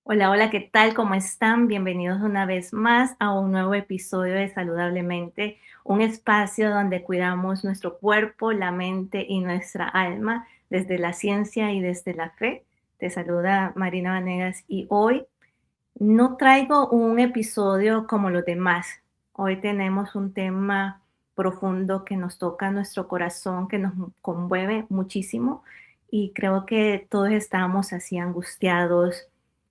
Hola, hola, ¿qué tal? ¿Cómo están? Bienvenidos una vez más a un nuevo episodio de Saludablemente, un espacio donde cuidamos nuestro cuerpo, la mente y nuestra alma desde la ciencia y desde la fe. Te saluda Marina Vanegas y hoy no traigo un episodio como los demás. Hoy tenemos un tema profundo que nos toca nuestro corazón, que nos conmueve muchísimo y creo que todos estamos así angustiados,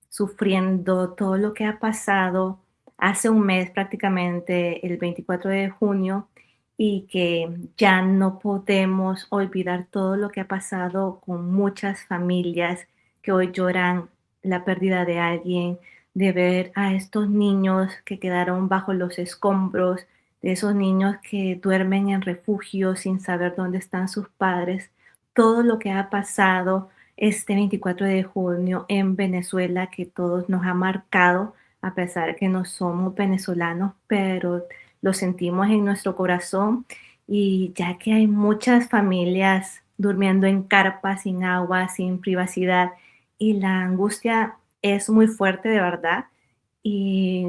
sufriendo todo lo que ha pasado hace un mes prácticamente, el 24 de junio, y que ya no podemos olvidar todo lo que ha pasado con muchas familias que hoy lloran la pérdida de alguien, de ver a estos niños que quedaron bajo los escombros, de esos niños que duermen en refugio sin saber dónde están sus padres, todo lo que ha pasado este 24 de junio en Venezuela, que todos nos ha marcado, a pesar de que no somos venezolanos, pero lo sentimos en nuestro corazón. Y ya que hay muchas familias durmiendo en carpas, sin agua, sin privacidad, y la angustia es muy fuerte de verdad. Y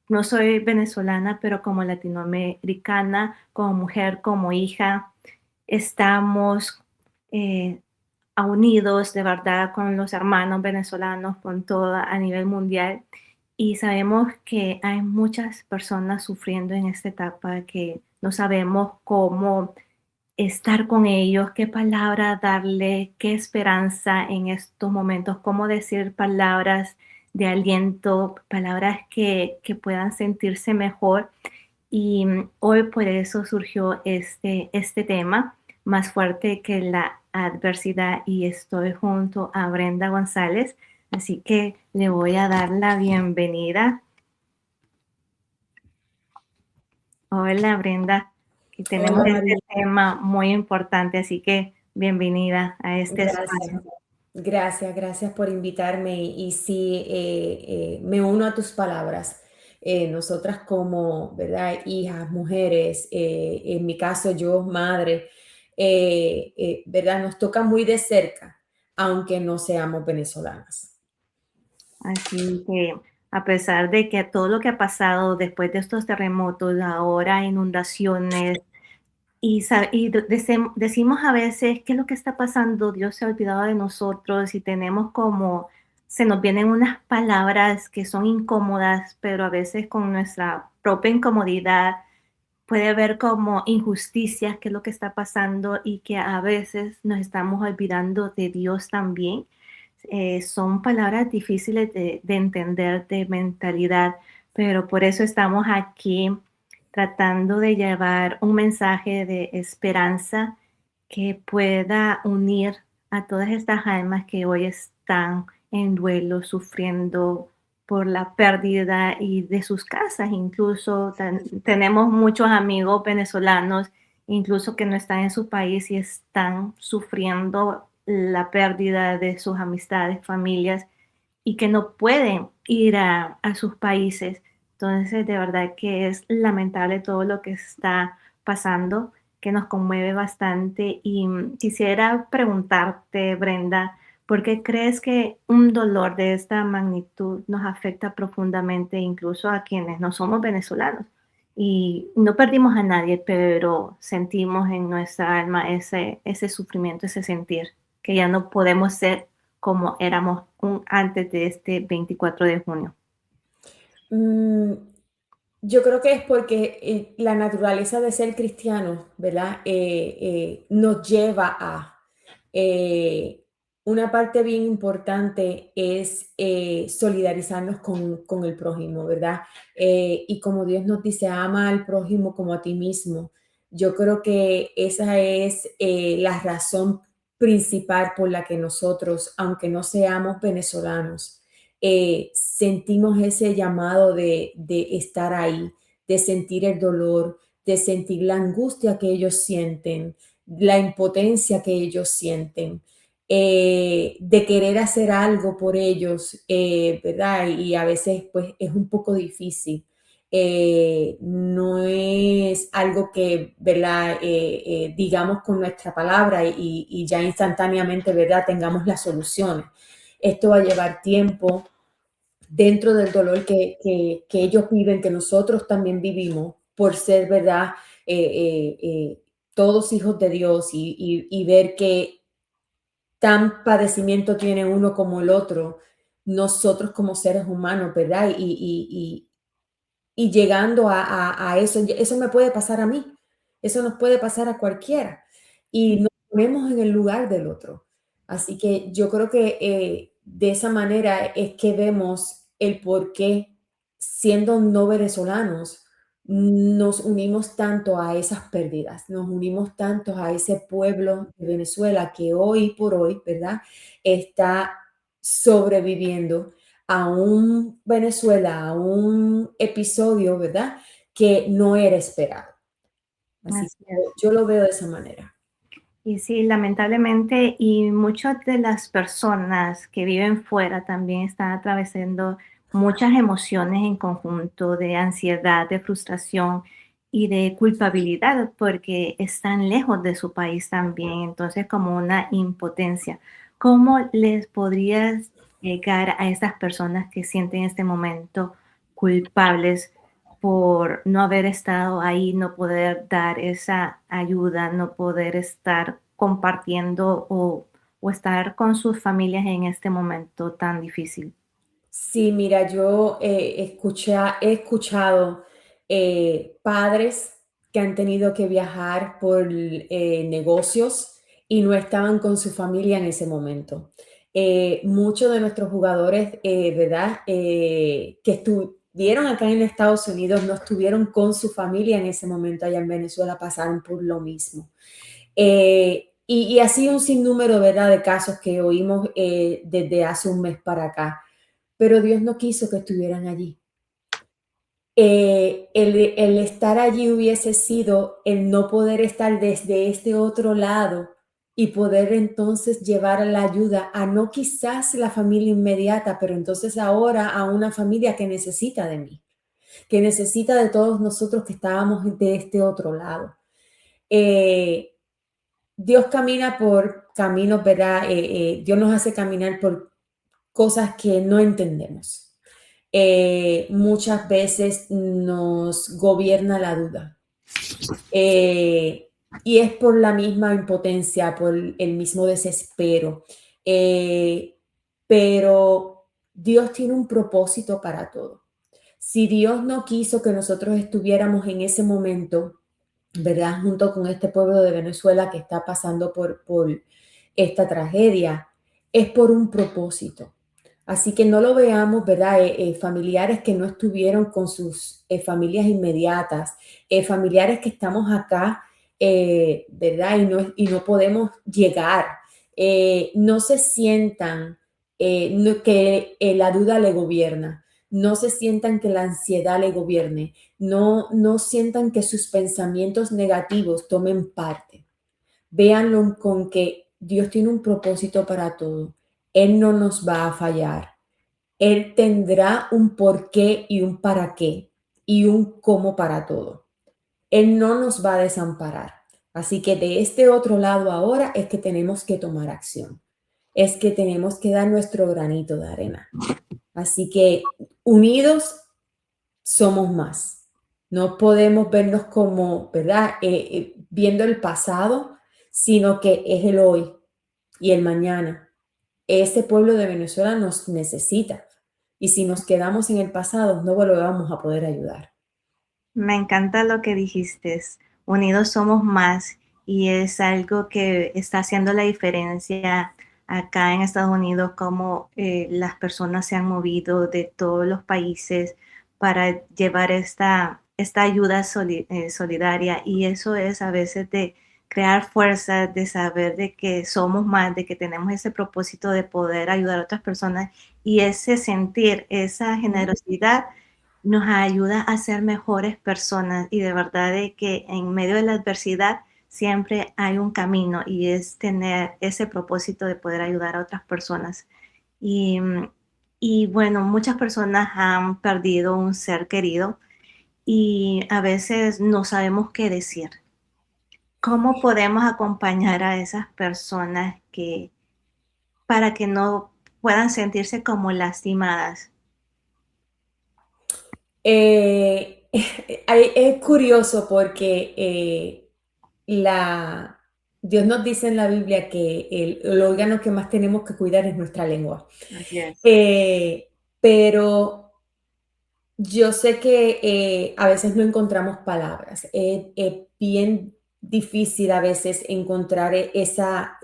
no soy venezolana, pero como latinoamericana, como mujer, como hija, estamos eh, unidos de verdad con los hermanos venezolanos, con todo a nivel mundial. Y sabemos que hay muchas personas sufriendo en esta etapa que no sabemos cómo estar con ellos, qué palabra darle, qué esperanza en estos momentos, cómo decir palabras de aliento, palabras que puedan sentirse mejor. Y hoy por eso surgió este tema, más fuerte que la adversidad, y estoy junto a Brenda González, así que le voy a dar la bienvenida. Hola Brenda, y tenemos Hola este María, tema muy importante, así que bienvenida a este gracias. espacio. Gracias por invitarme y sí, me uno a tus palabras. Nosotras como, ¿verdad? Hijas, mujeres, en mi caso yo, madre, ¿verdad? Nos toca muy de cerca, aunque no seamos venezolanas. Así que a pesar de que todo lo que ha pasado después de estos terremotos, ahora inundaciones, y decimos a veces, ¿qué es lo que está pasando? Dios se ha olvidado de nosotros, y tenemos como, se nos vienen unas palabras que son incómodas, pero a veces con nuestra propia incomodidad puede haber como injusticias, qué es lo que está pasando, y que a veces nos estamos olvidando de Dios también. Son palabras difíciles de entender, de mentalidad, pero por eso estamos aquí tratando de llevar un mensaje de esperanza que pueda unir a todas estas almas que hoy están en duelo, sufriendo por la pérdida y de sus casas. Incluso tenemos muchos amigos venezolanos, incluso que no están en su país y están sufriendo la pérdida de sus amistades, familias, y que no pueden ir a sus países. Entonces, de verdad que es lamentable todo lo que está pasando, que nos conmueve bastante. Y quisiera preguntarte, Brenda, ¿por qué crees que un dolor de esta magnitud nos afecta profundamente, incluso a quienes no somos venezolanos? Y no perdimos a nadie, pero sentimos en nuestra alma ese sufrimiento, ese sentir, que ya no podemos ser como éramos antes de este 24 de junio. Mm, yo creo que es porque la naturaleza de ser cristiano, ¿verdad? Nos lleva a... eh, una parte bien importante es solidarizarnos con el prójimo, ¿verdad? Y como Dios nos dice, ama al prójimo como a ti mismo. Yo creo que esa es la razón principal por la que nosotros, aunque no seamos venezolanos, sentimos ese llamado de estar ahí, de sentir el dolor, de sentir la angustia que ellos sienten, la impotencia que ellos sienten, de querer hacer algo por ellos, ¿verdad? Y a veces pues es un poco difícil. No es algo que, ¿verdad? Digamos con nuestra palabra y ya instantáneamente, ¿verdad? Tengamos las soluciones. Esto va a llevar tiempo, dentro del dolor que ellos viven, que nosotros también vivimos, por ser, ¿verdad? Todos hijos de Dios y ver que tan padecimiento tiene uno como el otro, nosotros como seres humanos, ¿verdad? Y llegando a eso, eso me puede pasar a mí, eso nos puede pasar a cualquiera. Y nos ponemos en el lugar del otro. Así que yo creo que de esa manera es que vemos el por qué, siendo no venezolanos, nos unimos tanto a esas pérdidas, nos unimos tanto a ese pueblo de Venezuela que hoy por hoy, ¿verdad? Está sobreviviendo a un Venezuela, a un episodio, ¿verdad? Que no era esperado. Así Así es. que yo lo veo de esa manera. Y sí, lamentablemente, y muchas de las personas que viven fuera también están atravesando muchas emociones en conjunto de ansiedad, de frustración y de culpabilidad porque están lejos de su país también, entonces como una impotencia. ¿Cómo les podrías llegar a estas personas que sienten en este momento culpables por no haber estado ahí, no poder dar esa ayuda, no poder estar compartiendo o estar con sus familias en este momento tan difícil? Sí, mira, yo he escuchado padres que han tenido que viajar por negocios y no estaban con su familia en ese momento. Muchos de nuestros jugadores, ¿verdad? Que estuvieron acá en Estados Unidos, no estuvieron con su familia en ese momento allá en Venezuela, pasaron por lo mismo. Y así un sinnúmero, ¿verdad? De casos que oímos desde hace un mes para acá, pero Dios no quiso que estuvieran allí. El estar allí hubiese sido el no poder estar desde este otro lado y poder entonces llevar la ayuda a no quizás la familia inmediata, pero entonces ahora a una familia que necesita de mí, que necesita de todos nosotros que estábamos de este otro lado. Eh, Dios camina por caminos, ¿verdad? Dios nos hace caminar por cosas que no entendemos. Muchas veces nos gobierna la duda. Y es por la misma impotencia, por el mismo desespero. Eh, pero Dios tiene un propósito para todo. Si Dios no quiso que nosotros estuviéramos en ese momento, ¿verdad? Junto con este pueblo de Venezuela que está pasando por esta tragedia, es por un propósito. Así que no lo veamos, ¿verdad? Familiares que no estuvieron con sus familias inmediatas, familiares que estamos acá, ¿verdad? Y no podemos llegar. No se sientan que la duda le gobierna, no se sientan que la ansiedad le gobierne, no sientan que sus pensamientos negativos tomen parte. Véanlo con que Dios tiene un propósito para todo. Él no nos va a fallar. Él tendrá un porqué y un para qué y un cómo para todo. Él no nos va a desamparar. Así que de este otro lado ahora es que tenemos que tomar acción. Es que tenemos que dar nuestro granito de arena. Así que unidos somos más. No podemos vernos como, ¿verdad? Viendo el pasado, sino que es el hoy y el mañana. Ese pueblo de Venezuela nos necesita. Y si nos quedamos en el pasado, no lo vamos a poder ayudar. Me encanta lo que dijiste, unidos somos más y es algo que está haciendo la diferencia acá en Estados Unidos, como las personas se han movido de todos los países para llevar esta ayuda solidaria y eso es a veces de crear fuerza, de saber de que somos más, de que tenemos ese propósito de poder ayudar a otras personas y ese sentir, esa generosidad nos ayuda a ser mejores personas y de verdad de que en medio de la adversidad siempre hay un camino y es tener ese propósito de poder ayudar a otras personas. Y, y bueno, muchas personas han perdido un ser querido y a veces no sabemos qué decir. ¿Cómo podemos acompañar a esas personas que para que no puedan sentirse como lastimadas? Es curioso porque Dios nos dice en la Biblia que el órgano que más tenemos que cuidar es nuestra lengua. Así es. Pero yo sé que a veces no encontramos palabras. Es bien difícil a veces encontrar esa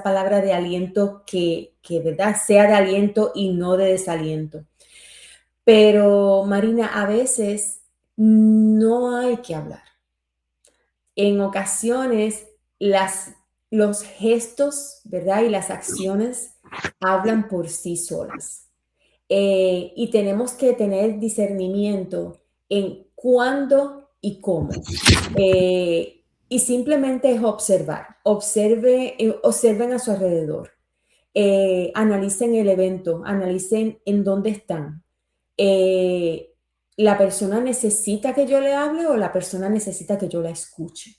palabra de aliento que, ¿verdad? Sea de aliento y no de desaliento. Pero, Marina, a veces no hay que hablar. En ocasiones, los gestos, ¿verdad? Y las acciones hablan por sí solas. Y tenemos que tener discernimiento en cuándo y cómo. Y simplemente es observar. Observen a su alrededor. Analicen el evento, analicen en dónde están. Eh, ¿La persona necesita que yo le hable o la persona necesita que yo la escuche?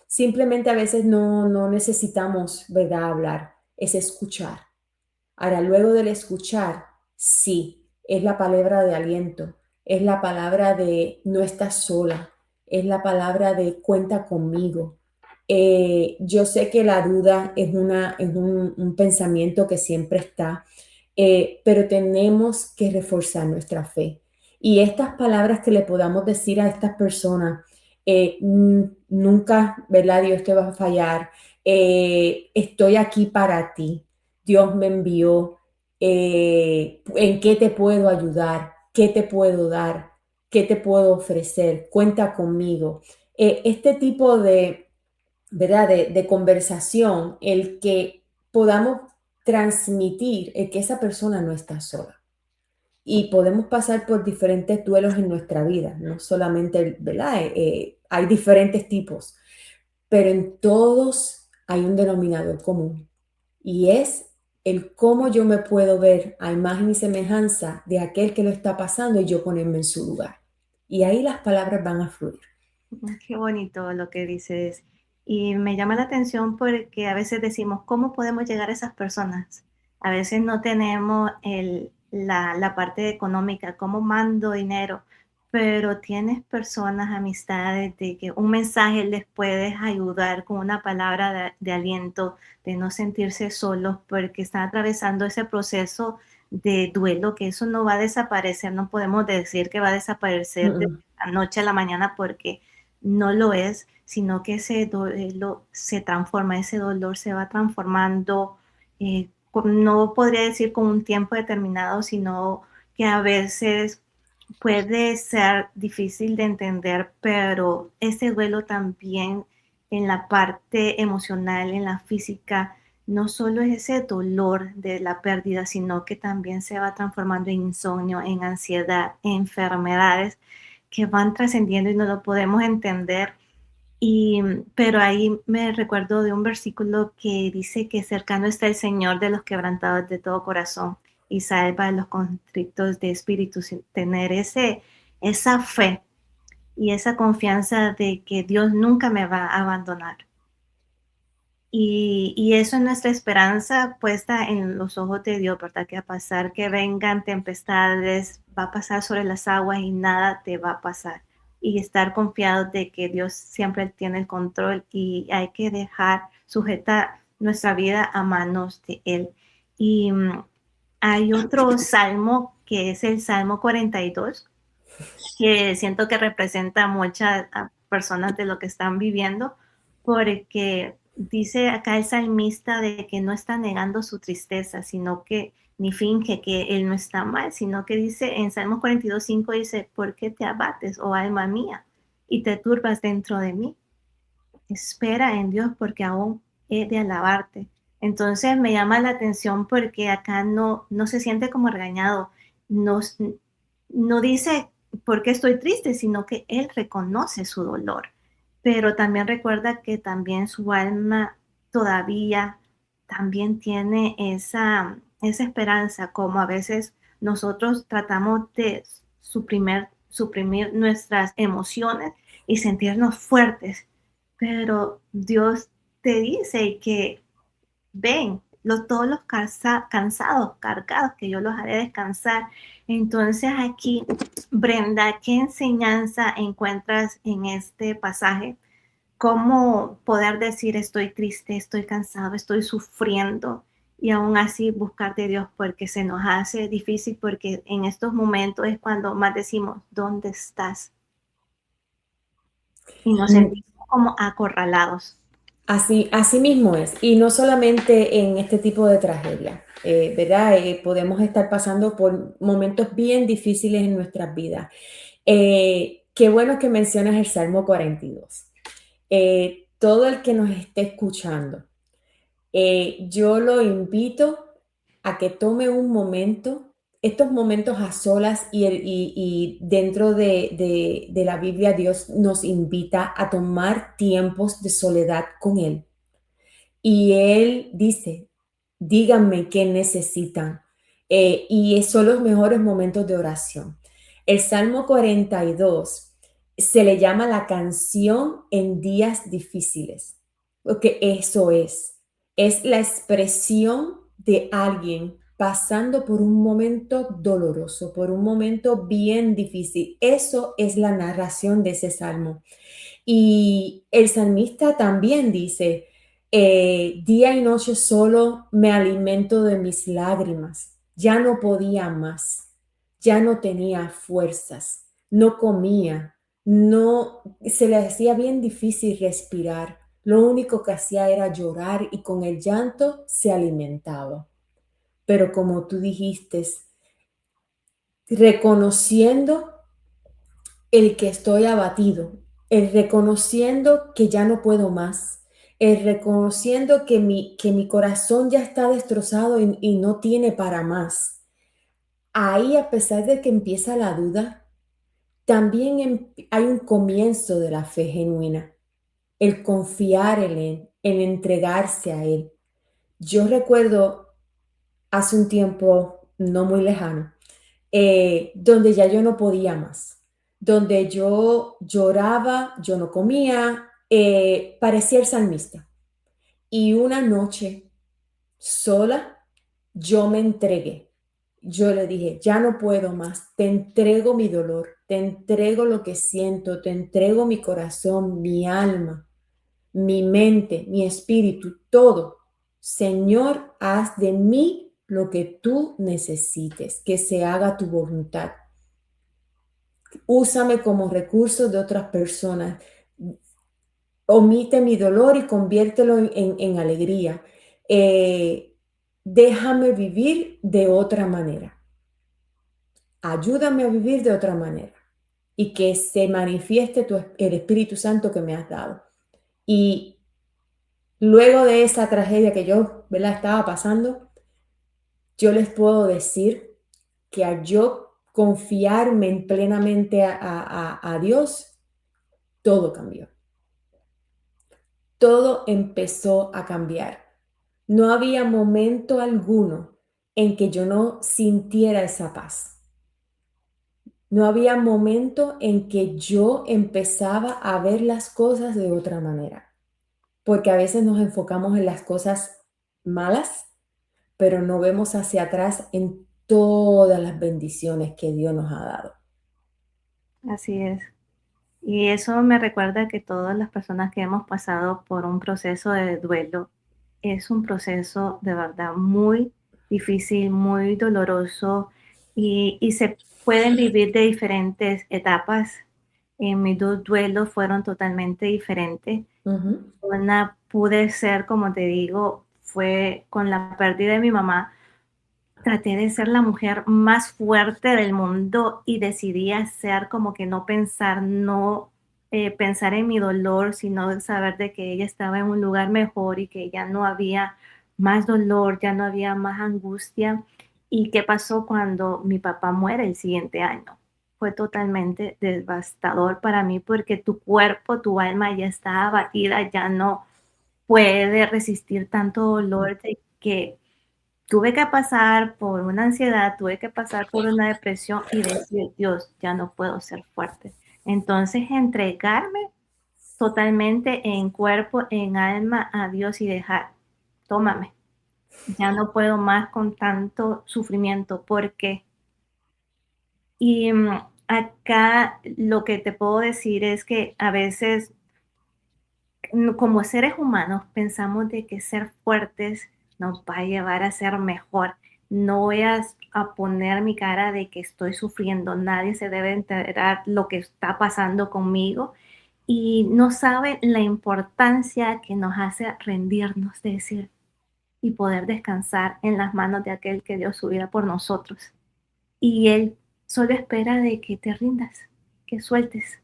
Simplemente a veces no necesitamos, ¿verdad?, hablar, es escuchar. Ahora, luego del escuchar, sí, es la palabra de aliento, es la palabra de no estás sola, es la palabra de cuenta conmigo. Yo sé que la duda es un pensamiento que siempre está, pero tenemos que reforzar nuestra fe. Y estas palabras que le podamos decir a estas personas, nunca, ¿verdad? Dios te va a fallar. Estoy aquí para ti. Dios me envió. ¿En qué te puedo ayudar? ¿Qué te puedo dar? ¿Qué te puedo ofrecer? Cuenta conmigo. Este tipo de, ¿verdad? De conversación, el que podamos transmitir el que esa persona no está sola. Y podemos pasar por diferentes duelos en nuestra vida, no solamente, ¿verdad? Hay diferentes tipos, pero en todos hay un denominador común y es el cómo yo me puedo ver a imagen y semejanza de aquel que lo está pasando y yo ponerme en su lugar. Y ahí las palabras van a fluir. Qué bonito lo que dices. Y me llama la atención porque a veces decimos, ¿cómo podemos llegar a esas personas? A veces no tenemos la parte económica, ¿cómo mando dinero? Pero tienes personas, amistades, de que un mensaje les puedes ayudar con una palabra de aliento, de no sentirse solos, porque están atravesando ese proceso de duelo, que eso no va a desaparecer, no podemos decir que va a desaparecer de Mm, la noche a la mañana porque no lo es, sino que ese duelo se transforma, ese dolor se va transformando, no podría decir con un tiempo determinado, sino que a veces puede ser difícil de entender, pero ese duelo también en la parte emocional, en la física, no solo es ese dolor de la pérdida, sino que también se va transformando en insomnio, en ansiedad, en enfermedades que van trascendiendo y no lo podemos entender. Y, pero ahí me recuerdo de un versículo que dice que cercano está el Señor de los quebrantados de todo corazón y salva a los contritos de espíritu, sin tener esa fe y esa confianza de que Dios nunca me va a abandonar. Y eso es nuestra esperanza puesta en los ojos de Dios, ¿verdad? Que a pasar que vengan tempestades, va a pasar sobre las aguas y nada te va a pasar. Y estar confiados de que Dios siempre tiene el control y hay que dejar sujetar nuestra vida a manos de Él. Y hay otro salmo que es el Salmo 42, que siento que representa a muchas personas de lo que están viviendo, porque dice acá el salmista de que no está negando su tristeza, sino que ni finge que él no está mal, sino que dice en Salmos 42:5 dice, ¿por qué te abates, oh alma mía, y te turbas dentro de mí? Espera en Dios porque aún he de alabarte. Entonces me llama la atención porque acá no se siente como regañado, no, no dice por qué estoy triste, sino que él reconoce su dolor, pero también recuerda que también su alma todavía también tiene esa esperanza, como a veces nosotros tratamos de suprimir nuestras emociones y sentirnos fuertes, pero Dios te dice que ven, todos los cansados, cargados, que yo los haré descansar. Entonces aquí, Brenda, ¿qué enseñanza encuentras en este pasaje? ¿Cómo poder decir estoy triste, estoy cansado, estoy sufriendo y aún así buscar de Dios? Porque se nos hace difícil, porque en estos momentos es cuando más decimos, ¿dónde estás? Y nos Mm, sentimos como acorralados. así mismo es, y no solamente en este tipo de tragedia, ¿verdad? Podemos estar pasando por momentos bien difíciles en nuestras vidas. Qué bueno que mencionas el Salmo 42. Todo el que nos esté escuchando, yo lo invito a que tome un momento, estos momentos a solas y dentro de la Biblia Dios nos invita a tomar tiempos de soledad con Él. Y Él dice, díganme qué necesitan. Y son los mejores momentos de oración. El Salmo 42 se le llama la canción en días difíciles, porque eso es la expresión de alguien pasando por un momento doloroso, por un momento bien difícil. Eso es la narración de ese salmo. Y el salmista también dice, día y noche solo me alimento de mis lágrimas. Ya no podía más, ya no tenía fuerzas, no comía, no, se le hacía bien difícil respirar. Lo único que hacía era llorar y con el llanto se alimentaba. Pero como tú dijiste, reconociendo el que estoy abatido, el reconociendo que ya no puedo más, el reconociendo que mi corazón ya está destrozado y no tiene para más. Ahí, a pesar de que empieza la duda, también hay un comienzo de la fe genuina, el confiar en Él, el entregarse a Él. Yo recuerdo hace un tiempo no muy lejano, donde ya yo no podía más, donde yo lloraba, yo no comía, parecía el salmista. Y una noche sola, yo me entregué. Yo le dije, ya no puedo más, te entrego mi dolor, te entrego lo que siento, te entrego mi corazón, mi alma, mi mente, mi espíritu, todo. Señor, haz de mí lo que tú necesites, que se haga tu voluntad. Úsame como recurso de otras personas. Omite mi dolor y conviértelo en alegría. Déjame vivir de otra manera. Ayúdame a vivir de otra manera y que se manifieste el Espíritu Santo que me has dado. Y luego de esa tragedia que yo, ¿verdad?, estaba pasando, yo les puedo decir que al yo confiarme plenamente a Dios, todo cambió. Todo empezó a cambiar. No había momento alguno en que yo no sintiera esa paz. No había momento en que yo empezaba a ver las cosas de otra manera, porque a veces nos enfocamos en las cosas malas, pero no vemos hacia atrás en todas las bendiciones que Dios nos ha dado. Así es. Y eso me recuerda que todas las personas que hemos pasado por un proceso de duelo, es un proceso de verdad muy difícil, muy doloroso y se pueden vivir de diferentes etapas. En mis dos duelos fueron totalmente diferentes. Ujú. Una pude ser, como te digo, fue con la pérdida de mi mamá. Traté de ser la mujer más fuerte del mundo y decidí hacer como que no pensar, no pensar en mi dolor, sino saber de que ella estaba en un lugar mejor y que ya no había más dolor, ya no había más angustia. ¿Y qué pasó cuando mi papá muere el siguiente año? Fue totalmente devastador para mí porque tu cuerpo, tu alma ya está abatida, ya no puede resistir tanto dolor de que tuve que pasar por una ansiedad, tuve que pasar por una depresión y decir, Dios, ya no puedo ser fuerte. Entonces, entregarme totalmente en cuerpo, en alma a Dios y dejar, tómame. ya no puedo más con tanto sufrimiento, porque y acá lo que te puedo decir es que a veces como seres humanos pensamos de que ser fuertes nos va a llevar a ser mejor. No voy a poner mi cara de que estoy sufriendo, nadie se debe enterar lo que está pasando conmigo y no saben la importancia que nos hace rendirnos, de decir, y poder descansar en las manos de aquel que dio su vida por nosotros. Y Él solo espera de que te rindas, que sueltes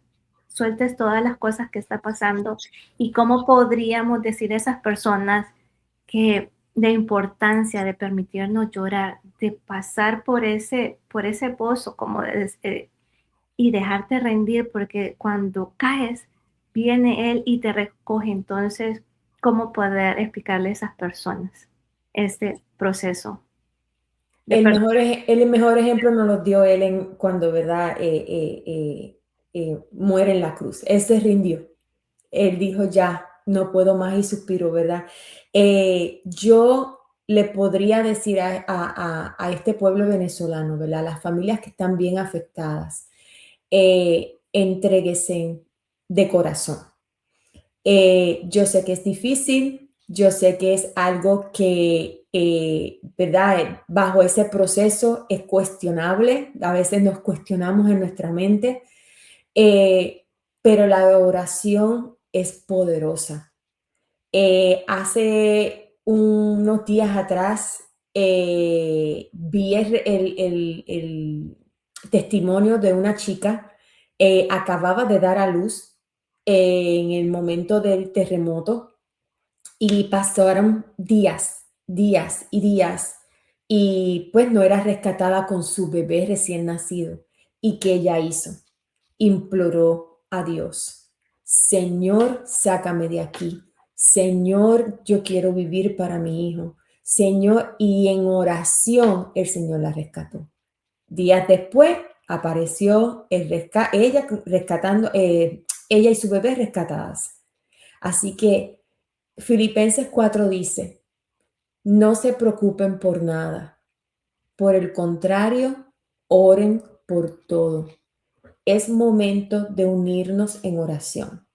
todas las cosas que está pasando. Y cómo podríamos decir a esas personas que de importancia de permitirnos llorar, de pasar por ese pozo, como y dejarte rendir, porque cuando caes, viene Él y te recoge. Entonces, ¿cómo poder explicarle a esas personas este proceso de El perdón? mejor, el mejor ejemplo nos lo dio él cuando, ¿verdad? Muere en la cruz. Él se rindió. Él dijo, ya, no puedo más y suspiró, ¿verdad? Yo le podría decir a este pueblo venezolano, ¿verdad? Las familias que están bien afectadas, entréguese de corazón. Yo sé que es difícil, yo sé que es algo que, ¿verdad? Bajo ese proceso es cuestionable, a veces nos cuestionamos en nuestra mente, pero la oración es poderosa. Hace unos días atrás vi el testimonio de una chica, acababa de dar a luz en el momento del terremoto y pasaron días y días y pues no era rescatada con su bebé recién nacido. ¿Y qué ella hizo? Imploró a Dios, Señor, sácame de aquí. Señor, yo quiero vivir para mi hijo. Señor, y en oración el Señor la rescató. Días después apareció ella rescatando, ella y su bebé rescatadas. Así que Filipenses 4 dice, no se preocupen por nada. Por el contrario, oren por todo. Es momento de unirnos en oración.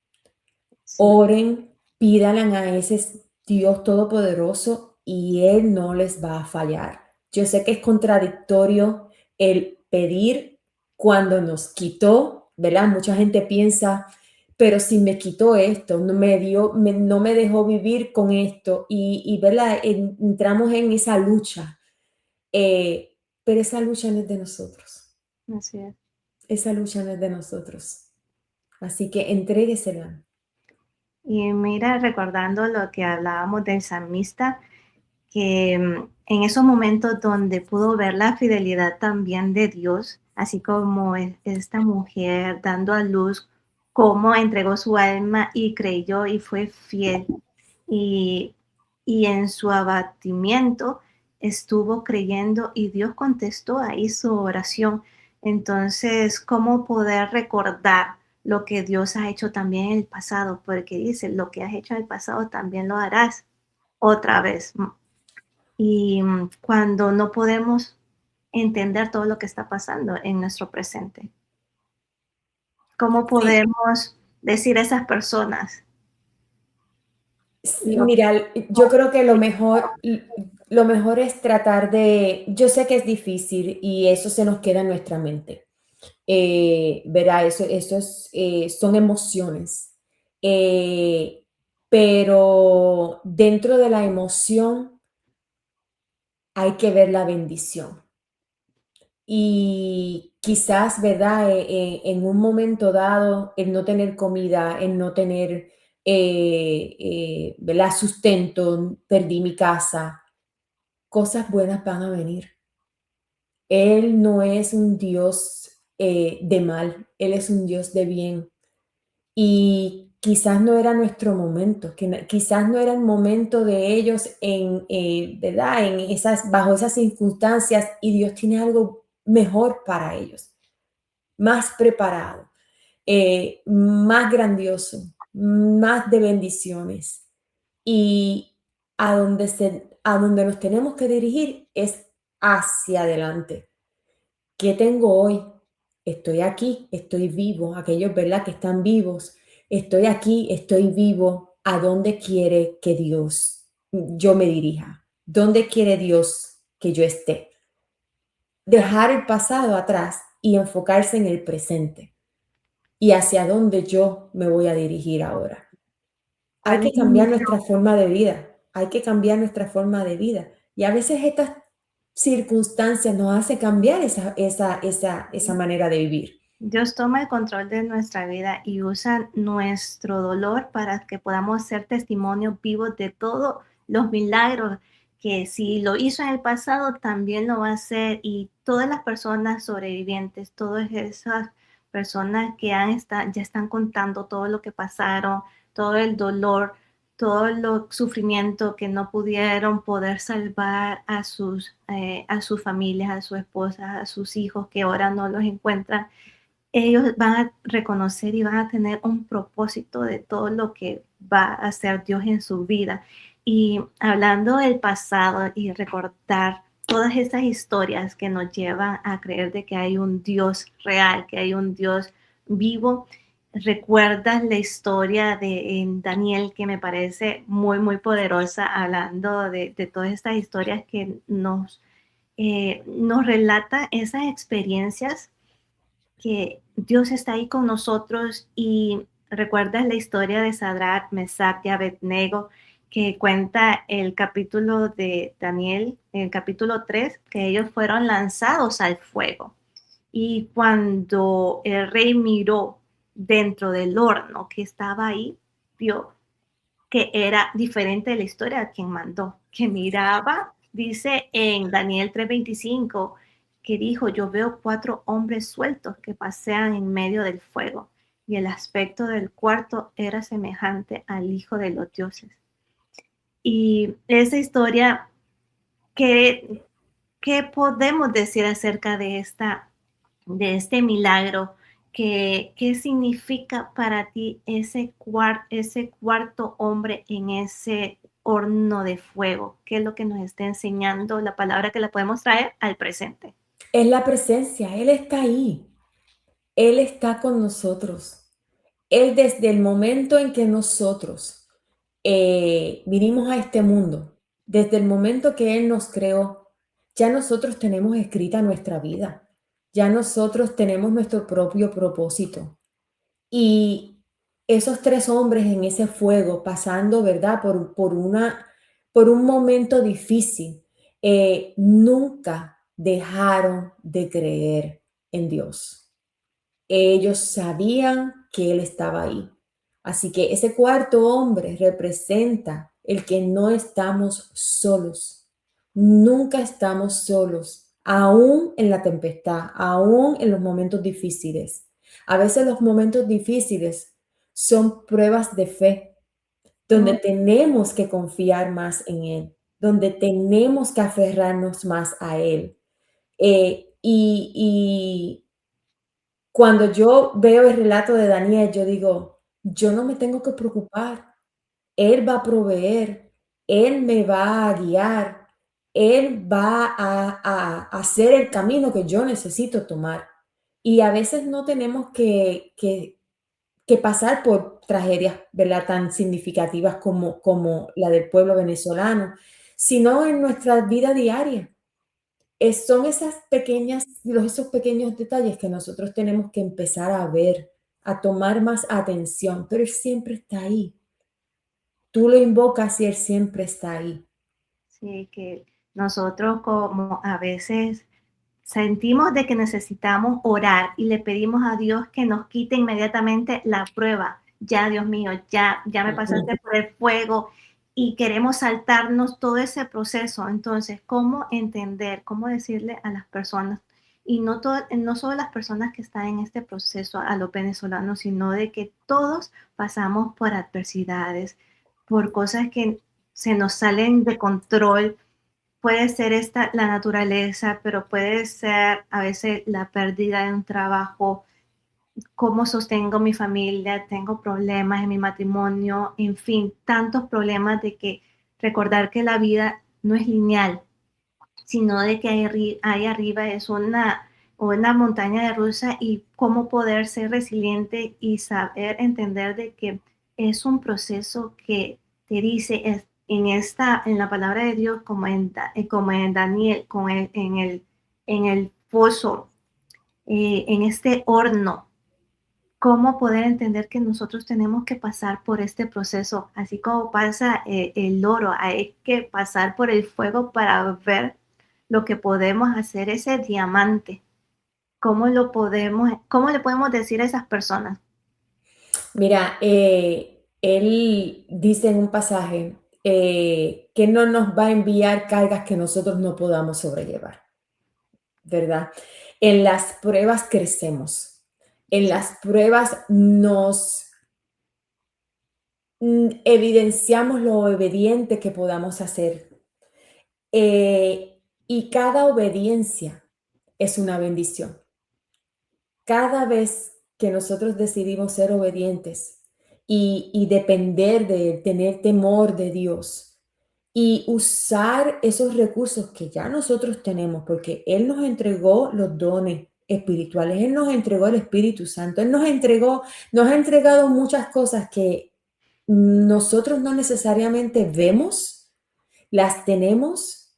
Sí, Oren, pídanle a ese Dios todopoderoso y Él no les va a fallar. Yo sé que es contradictorio el pedir cuando nos quitó, ¿verdad? Mucha gente piensa, pero si me quitó esto, no me dejó vivir con esto y ¿verdad? Entramos en esa lucha, pero esa lucha no es de nosotros, así es. esa lucha no es de nosotros. Así que entréguesela. Y mira, recordando lo que hablábamos del salmista, que en esos momentos donde pudo ver la fidelidad también de Dios, así como esta mujer dando a luz, cómo entregó su alma y creyó y fue fiel. Y, y en su abatimiento estuvo creyendo y Dios contestó ahí su oración. Entonces, ¿cómo poder recordar lo que Dios ha hecho también en el pasado? Porque dice, lo que has hecho en el pasado también lo harás otra vez. Y cuando no podemos entender todo lo que está pasando en nuestro presente, ¿cómo Sí, podemos decir a esas personas lo que mira, yo creo que lo mejor es tratar de, yo sé que es difícil y eso se nos queda en nuestra mente. Verá, son emociones. Eh, pero dentro de la emoción hay que ver la bendición. Y quizás, ¿verdad? En un momento dado, el no tener comida, el no tener, ¿verdad? Sustento, perdí mi casa, cosas buenas van a venir. Él no es un Dios de mal, Él es un Dios de bien. Y quizás no era nuestro momento, quizás no era el momento de ellos ¿verdad? Bajo esas circunstancias y Dios tiene algo mejor para ellos, más preparado, más grandioso, más de bendiciones. Y a donde nos tenemos que dirigir es hacia adelante. ¿Qué tengo hoy? Estoy aquí, estoy vivo. Aquellos, ¿verdad?, que están vivos. Estoy aquí, estoy vivo. ¿A dónde quiere que Dios yo me dirija? ¿Dónde quiere Dios que yo esté? Dejar el pasado atrás y enfocarse en el presente y hacia dónde yo me voy a dirigir ahora. Hay ¿Cuál que es mi cambiar misión? nuestra forma de vida, hay que cambiar nuestra forma de vida. Y a veces estas circunstancias nos hacen cambiar esa manera de vivir. Dios toma el control de nuestra vida y usa nuestro dolor para que podamos ser testimonios vivos de todos los milagros que si lo hizo en el pasado, también lo va a hacer. Y todas las personas sobrevivientes, todas esas personas que ya están contando todo lo que pasaron, todo el dolor, todo el sufrimiento que no pudieron poder salvar a sus familias, a sus esposas, a sus hijos que ahora no los encuentran. Ellos van a reconocer y van a tener un propósito de todo lo que va a hacer Dios en su vida. Y hablando del pasado y recordar todas esas historias que nos llevan a creer de que hay un Dios real, que hay un Dios vivo, recuerdas la historia de Daniel, que me parece muy, muy poderosa, hablando de todas estas historias que nos relata esas experiencias que Dios está ahí con nosotros. Y recuerdas la historia de Sadrach, Mesach y Abednego, que cuenta el capítulo de Daniel, el capítulo 3, que ellos fueron lanzados al fuego. Y cuando el rey miró dentro del horno que estaba ahí, vio que era diferente de la historia a quien mandó, que miraba, dice en Daniel 3:25, que dijo, yo veo 4 hombres sueltos que pasean en medio del fuego, y el aspecto del cuarto era semejante al Hijo de los Dioses. Y esa historia, ¿qué, qué podemos decir acerca de este milagro? ¿Qué significa para ti ese cuarto hombre en ese horno de fuego? ¿Qué es lo que nos está enseñando la palabra que la podemos traer al presente? Es la presencia, Él está ahí, Él está con nosotros. Él desde el momento en que nosotros vinimos a este mundo, desde el momento que Él nos creó, ya nosotros tenemos escrita nuestra vida, ya nosotros tenemos nuestro propio propósito. Y esos 3 hombres en ese fuego, pasando, ¿verdad?, por un momento difícil, nunca dejaron de creer en Dios. Ellos sabían que Él estaba ahí. Así que ese cuarto hombre representa el que no estamos solos. Nunca estamos solos, aún en la tempestad, aún en los momentos difíciles. A veces los momentos difíciles son pruebas de fe, donde Mm, tenemos que confiar más en Él, donde tenemos que aferrarnos más a Él. Y cuando yo veo el relato de Daniel, yo digo, yo no me tengo que preocupar. Él va a proveer, Él me va a guiar, Él va a hacer el camino que yo necesito tomar. Y a veces no tenemos que pasar por tragedias, ¿verdad?, tan significativas como la del pueblo venezolano, sino en nuestra vida diaria. Son esos pequeños detalles que nosotros tenemos que empezar a ver, a tomar más atención, pero Él siempre está ahí. Tú lo invocas y Él siempre está ahí. sí, que nosotros como a veces sentimos de que necesitamos orar y le pedimos a Dios que nos quite inmediatamente la prueba. Ya, Dios mío, ya me Ujú. pasaste por el fuego y queremos saltarnos todo ese proceso. Entonces, ¿cómo entender, cómo decirle a las personas, y no solo las personas que están en este proceso, a los venezolanos, sino de que todos pasamos por adversidades, por cosas que se nos salen de control? Puede ser la naturaleza, pero puede ser a veces la pérdida de un trabajo, cómo sostengo mi familia, tengo problemas en mi matrimonio, en fin, tantos problemas de que recordar que la vida no es lineal, sino de que hay arriba es una montaña de rusa y cómo poder ser resiliente y saber entender de que es un proceso que te dice en la palabra de Dios, como en Daniel, en el pozo, en este horno, cómo poder entender que nosotros tenemos que pasar por este proceso, así como pasa el oro, hay que pasar por el fuego para ver lo que podemos hacer ese diamante. ¿Cómo le podemos decir a esas personas? Mira, él dice en un pasaje que no nos va a enviar cargas que nosotros no podamos sobrellevar, ¿verdad? En las pruebas crecemos, en las pruebas nos evidenciamos lo obediente que podamos hacer. Y cada obediencia es una bendición. Cada vez que nosotros decidimos ser obedientes y depender de él, tener temor de Dios y usar esos recursos que ya nosotros tenemos, porque Él nos entregó los dones espirituales, Él nos entregó el Espíritu Santo, Él nos ha entregado muchas cosas que nosotros no necesariamente vemos, las tenemos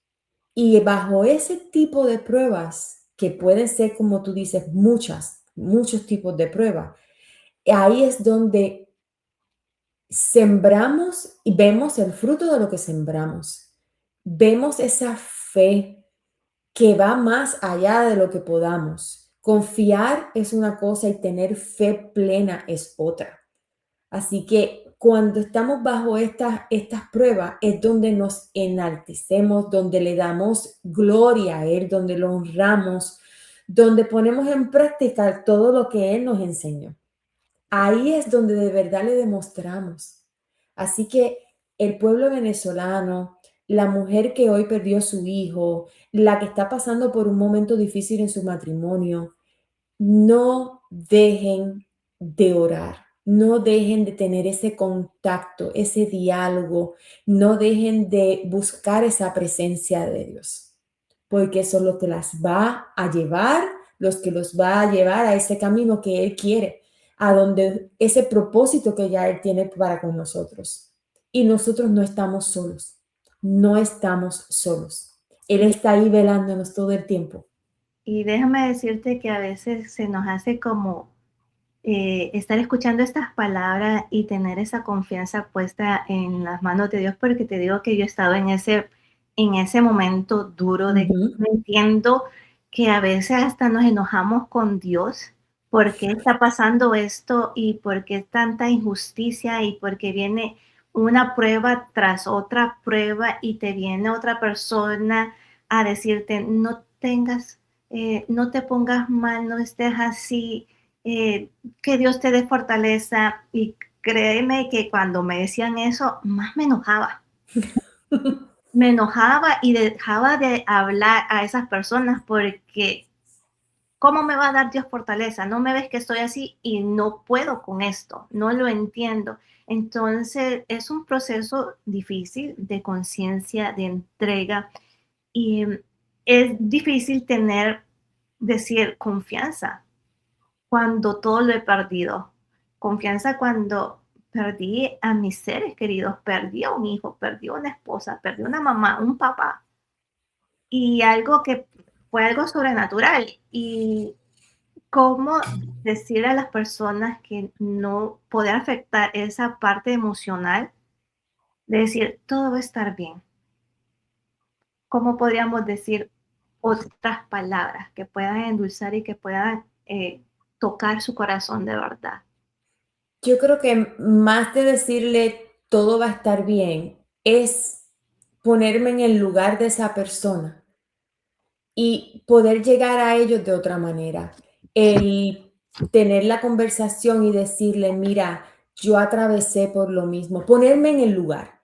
y bajo ese tipo de pruebas, que pueden ser, como tú dices, muchos tipos de pruebas, ahí es donde sembramos y vemos el fruto de lo que sembramos. Vemos esa fe que va más allá de lo que podamos. Confiar es una cosa y tener fe plena es otra. Así que cuando estamos bajo estas pruebas es donde nos enaltecemos, donde le damos gloria a Él, donde lo honramos, donde ponemos en práctica todo lo que Él nos enseñó. Ahí es donde de verdad le demostramos. Así que el pueblo venezolano, la mujer que hoy perdió su hijo, la que está pasando por un momento difícil en su matrimonio, no dejen de orar, no dejen de tener ese contacto, ese diálogo, no dejen de buscar esa presencia de Dios, porque eso es lo que las va a llevar, los que los va a llevar a ese camino que Él quiere, a donde ese propósito que ya Él tiene para con nosotros. Y nosotros no estamos solos, no estamos solos. Él Y, está ahí velándonos todo el tiempo. y déjame decirte que a veces se nos hace como estar escuchando estas palabras y tener esa confianza puesta en las manos de Dios, porque te digo que yo he estado en ese momento duro de que Ujú. no entiendo que a veces hasta nos enojamos con Dios. ¿Por qué está pasando esto y por qué tanta injusticia y por qué viene una prueba tras otra prueba y te viene otra persona a decirte no te pongas mal, no estés así, que Dios te dé fortaleza? Y créeme que cuando me decían eso, más me enojaba. Me enojaba y dejaba de hablar a esas personas porque ¿cómo me va a dar Dios fortaleza? No me ves que estoy así y no puedo con esto, no lo entiendo. Entonces es un proceso difícil de conciencia, de entrega y es difícil decir confianza cuando todo lo he perdido. Confianza cuando perdí a mis seres queridos, perdí a un hijo, perdí a una esposa, perdí a una mamá, un papá, y algo que fue algo sobrenatural. Y cómo decir a las personas que no poder afectar esa parte emocional, de decir, todo va a estar bien. ¿Cómo podríamos decir otras palabras que puedan endulzar y que puedan tocar su corazón de verdad? Yo creo que más de decirle todo va a estar bien, es ponerme en el lugar de esa persona y poder llegar a ellos de otra manera. El tener la conversación y decirle, mira, yo atravesé por lo mismo, ponerme en el lugar.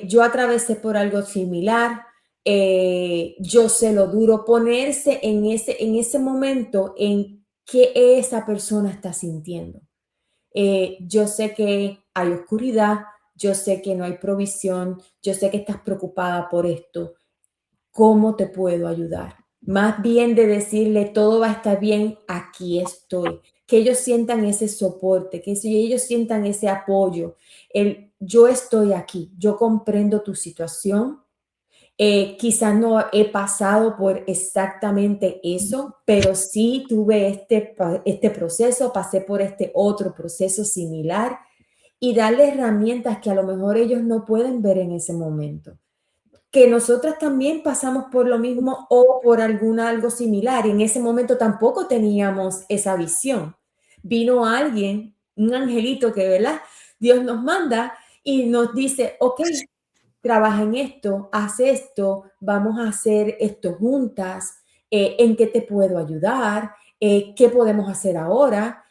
Yo atravesé por algo similar, yo sé lo duro, ponerse en ese momento en qué esa persona está sintiendo. Yo sé que hay oscuridad, yo sé que no hay provisión, yo sé que estás preocupada por esto, ¿cómo te puedo ayudar? Más bien de decirle, todo va a estar bien, aquí estoy. Que ellos sientan ese soporte, que ellos sientan ese apoyo. Yo estoy aquí, yo comprendo tu situación. Quizás no he pasado por exactamente eso, pero sí tuve este proceso, pasé por este otro proceso similar y darle herramientas que a lo mejor ellos no pueden ver en ese momento, que nosotras también pasamos por lo mismo o por algo similar. Y en ese momento tampoco teníamos esa visión. Vino alguien, un angelito que, ¿verdad? Dios nos manda y nos dice, ok, trabaja en esto, haz esto, vamos a hacer esto juntas, ¿en qué te puedo ayudar? ¿Qué podemos hacer ahora?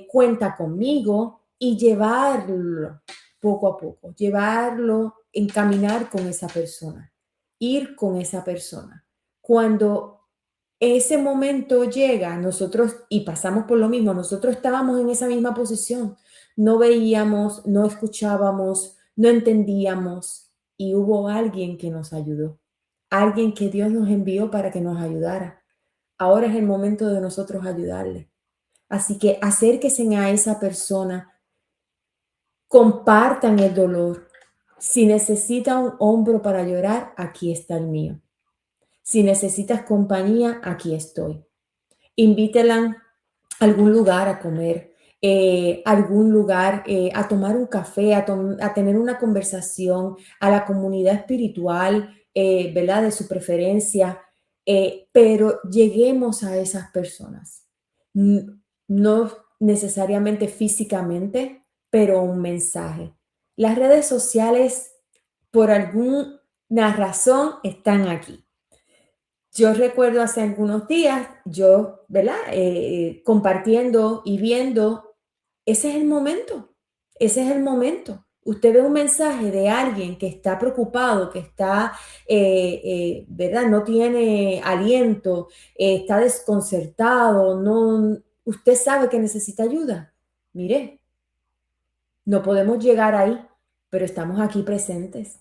Cuenta conmigo y llevarlo poco a poco, llevarlo, encaminar con esa persona, ir con esa persona. Cuando ese momento llega, nosotros, y pasamos por lo mismo, nosotros estábamos en esa misma posición, no veíamos, no escuchábamos, no entendíamos, y hubo alguien que nos ayudó, alguien que Dios nos envió para que nos ayudara. Ahora es el momento de nosotros ayudarle. Así que acérquense a esa persona, compartan el dolor. Si necesita un hombro para llorar, aquí está el mío. Si necesitas compañía, aquí estoy. Invítela a algún lugar a comer, algún lugar a tomar un café, a tener una conversación, a la comunidad espiritual, ¿verdad? De su preferencia, pero lleguemos a esas personas. No necesariamente físicamente, pero un mensaje. Las redes sociales, por alguna razón, están aquí. Yo recuerdo hace algunos días, yo, ¿verdad? Compartiendo y viendo, ese es el momento, ese es el momento. Usted ve un mensaje de alguien que está preocupado, que está, ¿verdad? No tiene aliento, está desconcertado, no, usted sabe que necesita ayuda. Mire, no podemos llegar ahí, pero estamos aquí presentes.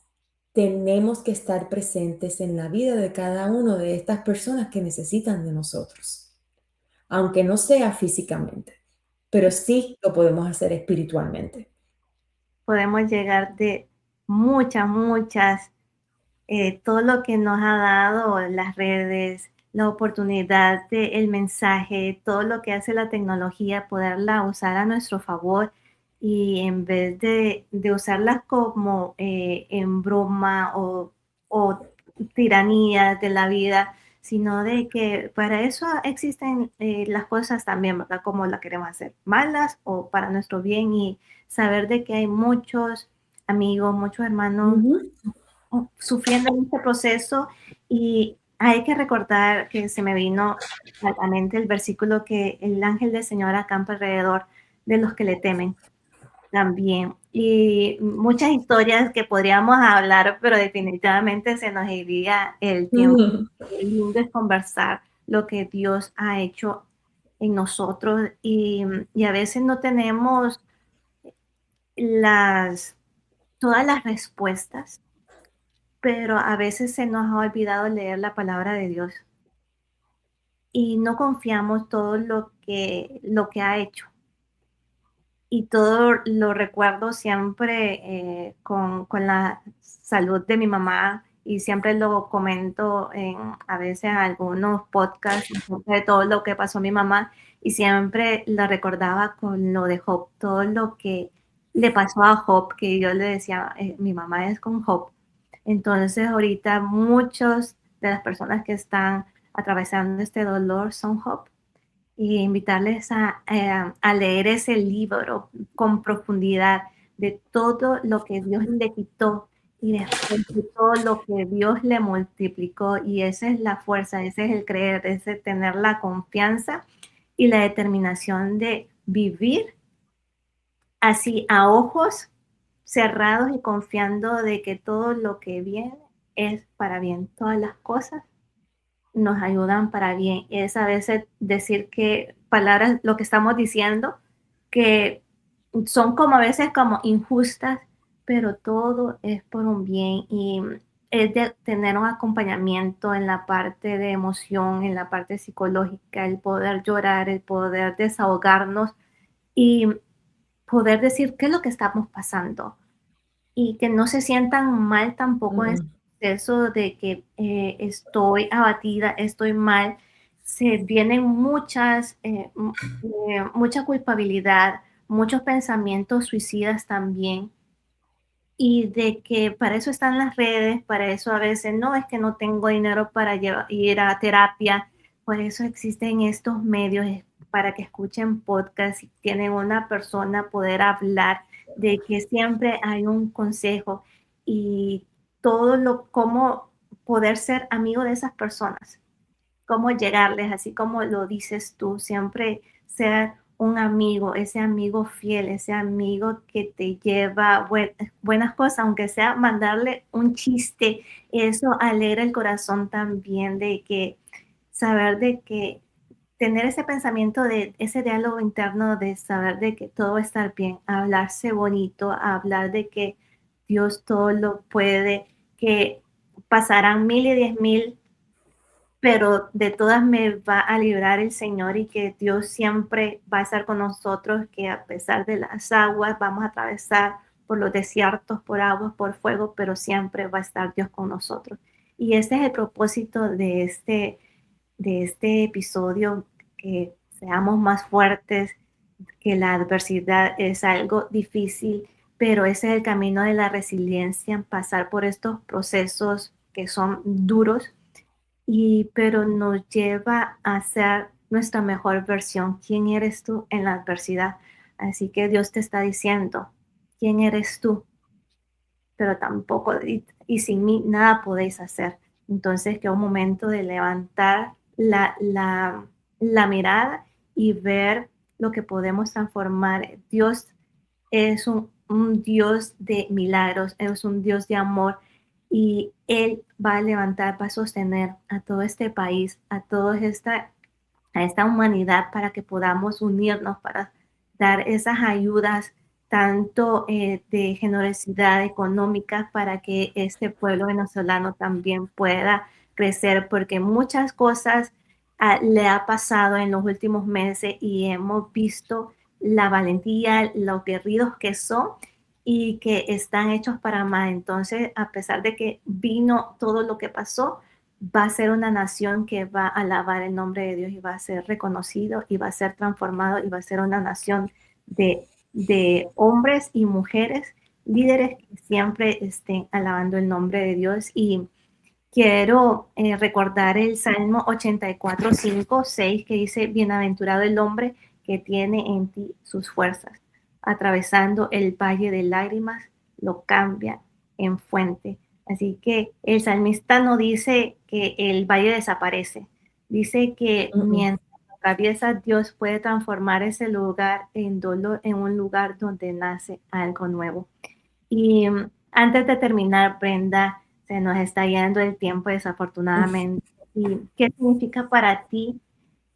Tenemos que estar presentes en la vida de cada uno de estas personas que necesitan de nosotros, aunque no sea físicamente, pero sí lo podemos hacer espiritualmente. Podemos llegar de muchas, todo lo que nos ha dado las redes, la oportunidad el mensaje, todo lo que hace la tecnología, poderla usar a nuestro favor y en vez de usarlas como en broma o tiranías de la vida, sino de que para eso existen las cosas también, ¿verdad? Como la queremos hacer, malas o para nuestro bien y saber de que hay muchos amigos, muchos hermanos Ujú, sufriendo en este proceso y hay que recordar que se me vino a la mente el versículo que el ángel del Señor acampa alrededor de los que le temen también. Y muchas historias que podríamos hablar, pero definitivamente se nos iría el tiempo. ujú. Qué lindo es conversar lo que Dios ha hecho en nosotros y a veces no tenemos las, todas las respuestas, pero a veces se nos ha olvidado leer la palabra de Dios y no confiamos todo lo que ha hecho. Y todo lo recuerdo siempre con la salud de mi mamá y siempre lo comento en a veces algunos podcasts de todo lo que pasó mi mamá y siempre la recordaba con lo de Job, todo lo que le pasó a Job, que yo le decía, mi mamá es con Job. Entonces ahorita muchos de las personas que están atravesando este dolor son Job y invitarles a leer ese libro con profundidad de todo lo que Dios le quitó y después de todo lo que Dios le multiplicó. Y esa es la fuerza, ese es el creer, ese tener la confianza y la determinación de vivir así a ojos cerrados y confiando de que todo lo que viene es para bien, todas las cosas nos ayudan para bien. Es a veces decir que palabras, lo que estamos diciendo, que son como a veces como injustas, pero todo es por un bien y es de tener un acompañamiento en la parte de emoción, en la parte psicológica, el poder llorar, el poder desahogarnos y poder decir qué es lo que estamos pasando y que no se sientan mal tampoco en ese Mm, proceso de que estoy abatida, estoy mal. Se vienen mucha culpabilidad, muchos pensamientos suicidas también y de que para eso están las redes, para eso a veces no es que no tengo dinero para ir a terapia, por eso existen estos medios para que escuchen podcast y tienen una persona poder hablar de que siempre hay un consejo y cómo poder ser amigo de esas personas, cómo llegarles, así como lo dices tú, siempre ser un amigo, ese amigo fiel, ese amigo que te lleva buenas cosas, aunque sea mandarle un chiste, eso alegra el corazón también de que saber de que tener ese pensamiento de ese diálogo interno de saber de que todo va a estar bien, hablarse bonito, hablar de que Dios todo lo puede, que pasarán 1000 y 10,000 pero de todas me va a librar el Señor y que Dios siempre va a estar con nosotros, que a pesar de las aguas vamos a atravesar por los desiertos, por aguas, por fuego, pero siempre va a estar Dios con nosotros. Y este es el propósito de este episodio, que seamos más fuertes, que la adversidad es algo difícil, pero ese es el camino de la resiliencia, pasar por estos procesos que son duros pero nos lleva a ser nuestra mejor versión. ¿Quién eres tú en la adversidad? Así que Dios te está diciendo, ¿quién eres tú? Pero tampoco, y sin mí nada podéis hacer. Entonces, que es un momento de levantar la mirada y ver lo que podemos transformar. Dios es un Dios de milagros, es un Dios de amor y Él va a levantar, va a sostener a todo este país, a esta humanidad para que podamos unirnos, para dar esas ayudas tanto de generosidad económica para que este pueblo venezolano también pueda crecer, porque muchas cosas le ha pasado en los últimos meses y hemos visto la valentía, los guerridos que son y que están hechos para más. Entonces, a pesar de que vino todo lo que pasó, va a ser una nación que va a alabar el nombre de Dios y va a ser reconocido y va a ser transformado y va a ser una nación de hombres y mujeres, líderes que siempre estén alabando el nombre de Dios. Y quiero recordar el Salmo 84, 5, 6, que dice, bienaventurado el hombre que tiene en ti sus fuerzas, atravesando el valle de lágrimas, lo cambia en fuente. Así que el salmista no dice que el valle desaparece, dice que mm, mientras atraviesa, Dios puede transformar ese lugar en dolor en un lugar donde nace algo nuevo. Y antes de terminar, Brenda, se nos está yendo el tiempo mm. desafortunadamente. ¿Y qué significa para ti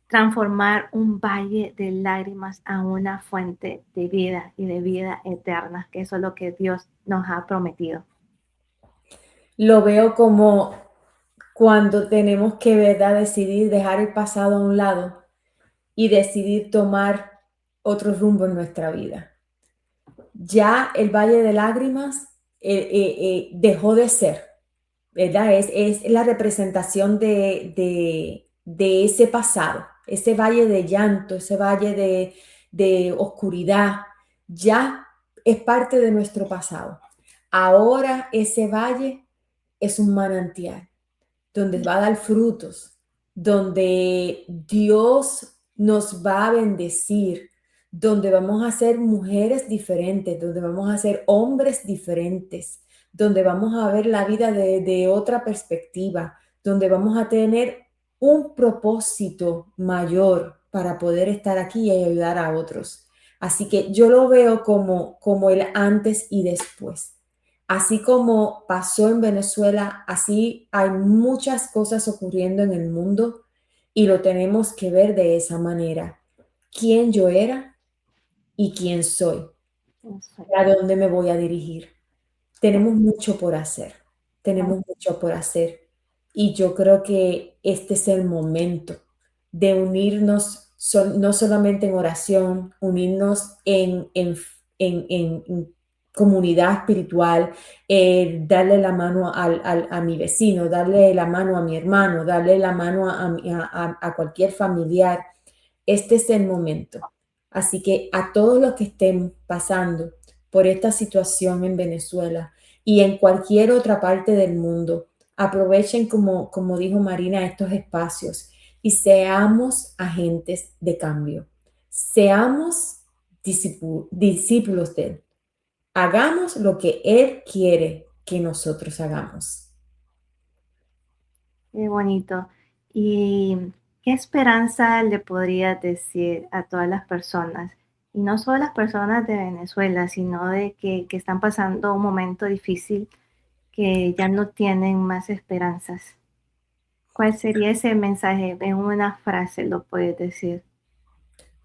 transformar un valle de lágrimas a una fuente de vida y de vida eterna? Que eso es lo que Dios nos ha prometido. Lo veo como cuando tenemos que, ¿verdad?, decidir dejar el pasado a un lado y decidir tomar otro rumbo en nuestra vida. Ya el Valle de Lágrimas dejó de ser, ¿verdad? Es la representación de ese pasado, ese valle de llanto, ese valle de oscuridad, ya es parte de nuestro pasado. Ahora ese valle es un manantial donde va a dar frutos, donde Dios nos va a bendecir, donde vamos a ser mujeres diferentes, donde vamos a ser hombres diferentes, donde vamos a ver la vida de otra perspectiva, donde vamos a tener un propósito mayor para poder estar aquí y ayudar a otros. Así que yo lo veo como el antes y después. Así como pasó en Venezuela, así hay muchas cosas ocurriendo en el mundo y lo tenemos que ver de esa manera. ¿Quién yo era y quién soy? Eso. ¿A dónde me voy a dirigir? tenemos mucho por hacer, tenemos mucho por hacer. Y yo creo que este es el momento de unirnos, no solamente en oración, unirnos en comunidad espiritual, darle la mano a mi vecino, darle la mano a mi hermano, darle la mano a cualquier familiar. Este es el momento. Así que a todos los que estén pasando por esta situación en Venezuela y en cualquier otra parte del mundo, aprovechen, como dijo Marina, estos espacios y seamos agentes de cambio. Seamos discípulos de Él. Hagamos lo que Él quiere que nosotros hagamos. Qué bonito. ¿Y qué esperanza le podría decir a todas las personas? Y no solo las personas de Venezuela, sino de que están pasando un momento difícil, que ya no tienen más esperanzas. ¿Cuál sería ese mensaje? En una frase lo puedes decir.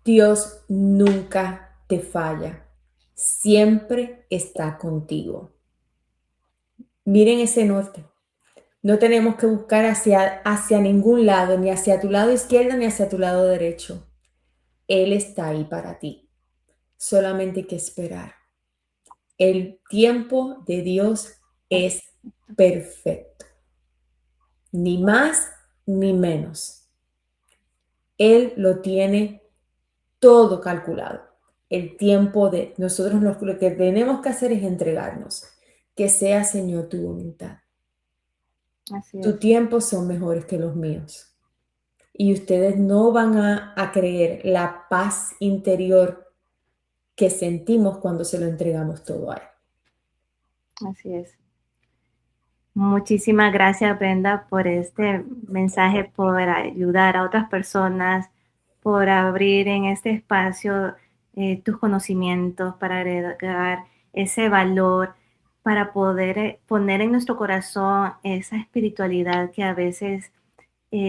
Dios nunca te falla. Siempre está contigo. Miren ese norte. No tenemos que buscar hacia ningún lado, ni hacia tu lado izquierdo, ni hacia tu lado derecho. Él está ahí para ti. Solamente hay que esperar. El tiempo de Dios es perfecto. Ni más ni menos. Él lo tiene todo calculado. El tiempo de nosotros lo que tenemos que hacer es entregarnos. Que sea, Señor, tu voluntad. Así Tu es, tiempos son mejores que los míos. Y ustedes no van a creer la paz interior que sentimos cuando se lo entregamos todo a Él. así es. Muchísimas gracias, Brenda, por este mensaje, por ayudar a otras personas, por abrir en este espacio tus conocimientos, para agregar ese valor, para poder poner en nuestro corazón esa espiritualidad que a veces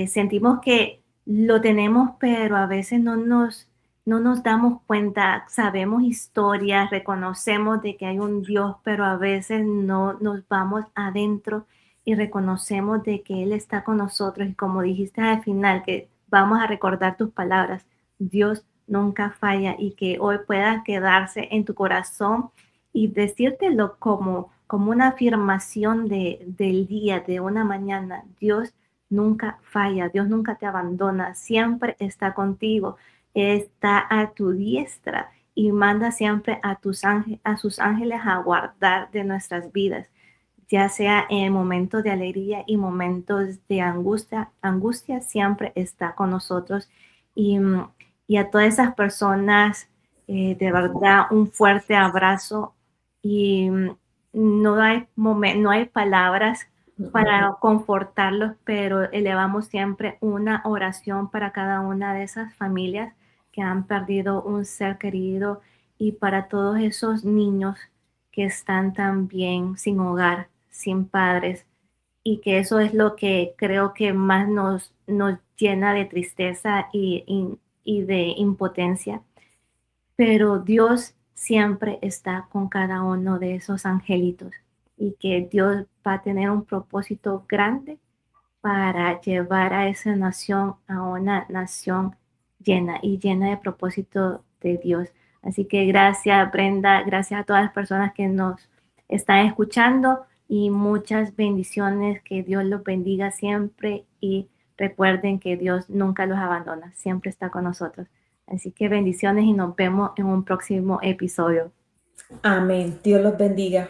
sentimos que lo tenemos, pero a veces no nos damos cuenta. Sabemos historias, reconocemos de que hay un Dios, pero a veces no nos vamos adentro y reconocemos de que Él está con nosotros. Y como dijiste al final, que vamos a recordar tus palabras, Dios nunca falla, y que hoy pueda quedarse en tu corazón y decírtelo como una afirmación del día, de una mañana. Dios nunca falla, Dios nunca te abandona, siempre está contigo, está a tu diestra y manda siempre a sus ángeles a guardar de nuestras vidas, ya sea en momentos de alegría y momentos de angustia siempre está con nosotros. Y, y a todas esas personas, de verdad, un fuerte abrazo. Y no hay palabras para confortarlos, pero elevamos siempre una oración para cada una de esas familias que han perdido un ser querido, y para todos esos niños que están también sin hogar, sin padres, y que eso es lo que creo que más nos llena de tristeza y de impotencia. Pero Dios siempre está con cada uno de esos angelitos, y que Dios va a tener un propósito grande para llevar a esa nación a una nación llena de propósito de Dios. Así que gracias, Brenda, gracias a todas las personas que nos están escuchando, y muchas bendiciones, que Dios los bendiga siempre, y recuerden que Dios nunca los abandona, siempre está con nosotros. Así que bendiciones y nos vemos en un próximo episodio. Amén. Dios los bendiga.